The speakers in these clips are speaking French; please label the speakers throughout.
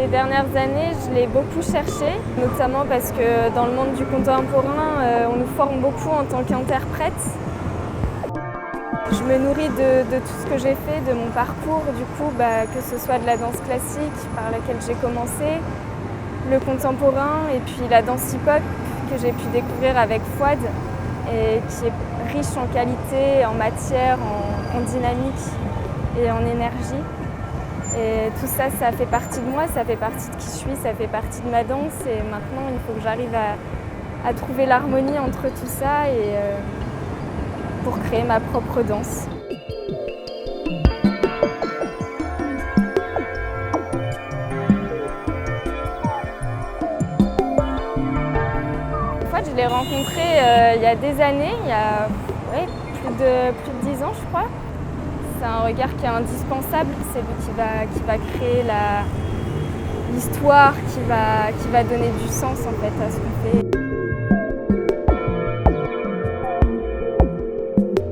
Speaker 1: Ces dernières années, je l'ai beaucoup cherché, notamment parce que dans le monde du contemporain, on nous forme beaucoup en tant qu'interprète. Je me nourris de tout ce que j'ai fait, de mon parcours, du coup, que ce soit de la danse classique par laquelle j'ai commencé, le contemporain et puis la danse hip-hop que j'ai pu découvrir avec Fouad et qui est riche en qualité, en matière, en dynamique et en énergie. Et tout ça, ça fait partie de moi, ça fait partie de qui je suis, ça fait partie de ma danse et maintenant il faut que j'arrive à trouver l'harmonie entre tout ça et pour créer ma propre danse. Fouad, je l'ai rencontré il y a des années, il y a plus de 10 ans je crois. C'est un regard qui est indispensable, c'est lui qui va créer l'histoire, qui va donner du sens en fait à ce qu'on fait.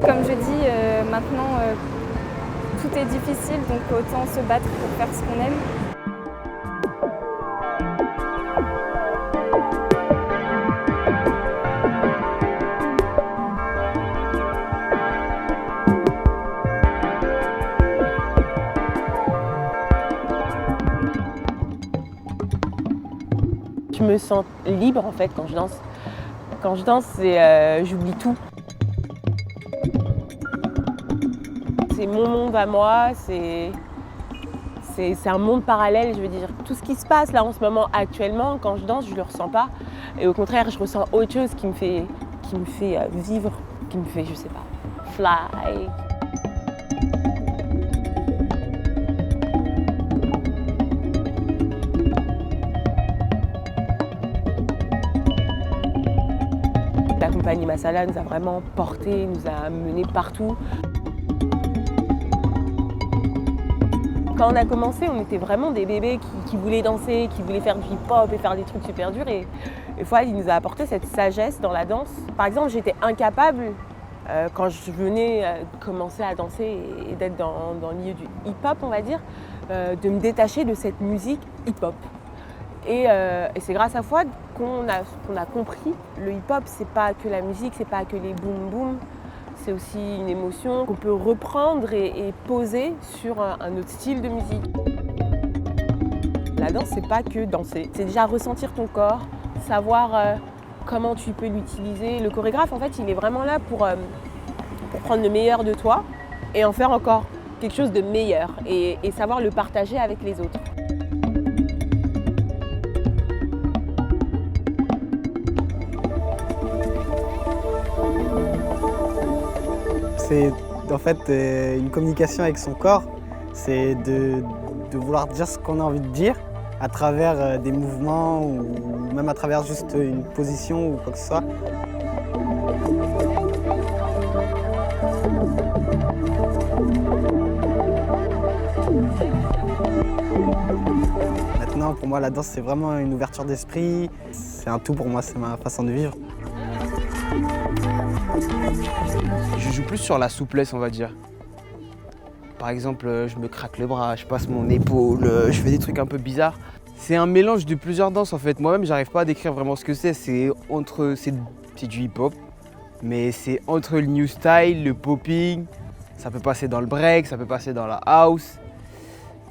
Speaker 1: Comme je dis, maintenant tout est difficile, donc autant se battre pour faire ce qu'on aime.
Speaker 2: Je me sens libre en fait quand je danse. Quand je danse, j'oublie tout. C'est mon monde à moi, c'est un monde parallèle, je veux dire. Tout ce qui se passe là en ce moment actuellement, quand je danse, je ne le ressens pas. Et au contraire, je ressens autre chose qui me fait vivre, qui me fait, je sais pas, fly. La compagnie Masala nous a vraiment portés, nous a menés partout. Quand on a commencé, on était vraiment des bébés qui voulaient danser, qui voulaient faire du hip-hop et faire des trucs super durs. Et Fouad, il nous a apporté cette sagesse dans la danse. Par exemple, j'étais incapable, quand je venais commencer à danser et d'être dans le milieu du hip-hop, on va dire, de me détacher de cette musique hip-hop. Et c'est grâce à Fouad qu'on a compris le hip-hop, c'est pas que la musique, c'est pas que les boum-boum, c'est aussi une émotion qu'on peut reprendre et poser sur un autre style de musique. La danse, c'est pas que danser, c'est déjà ressentir ton corps, savoir comment tu peux l'utiliser. Le chorégraphe, en fait, il est vraiment là pour prendre le meilleur de toi et en faire encore quelque chose de meilleur et savoir le partager avec les autres.
Speaker 3: C'est en fait une communication avec son corps, c'est de vouloir dire ce qu'on a envie de dire à travers des mouvements ou même à travers juste une position ou quoi que ce soit. Maintenant, pour moi, la danse, c'est vraiment une ouverture d'esprit, c'est un tout pour moi, c'est ma façon de vivre.
Speaker 4: Je joue plus sur la souplesse, on va dire. Par exemple, je me craque le bras, je passe mon épaule, je fais des trucs un peu bizarres. C'est un mélange de plusieurs danses en fait. Moi-même, j'arrive pas à décrire vraiment ce que c'est. C'est du hip-hop, mais c'est entre le new style, le popping. Ça peut passer dans le break, ça peut passer dans la house.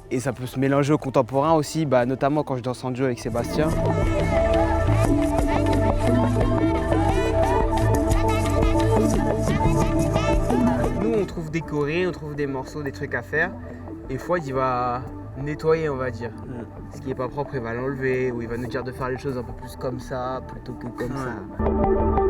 Speaker 4: Et ça peut se mélanger au contemporain aussi, notamment quand je danse en duo avec Sébastien. On trouve des chorés, on trouve des morceaux, des trucs à faire. Et Fouad, il va nettoyer, on va dire. Ce qui n'est pas propre, il va l'enlever, ou il va nous dire de faire les choses un peu plus comme ça, plutôt que comme ça.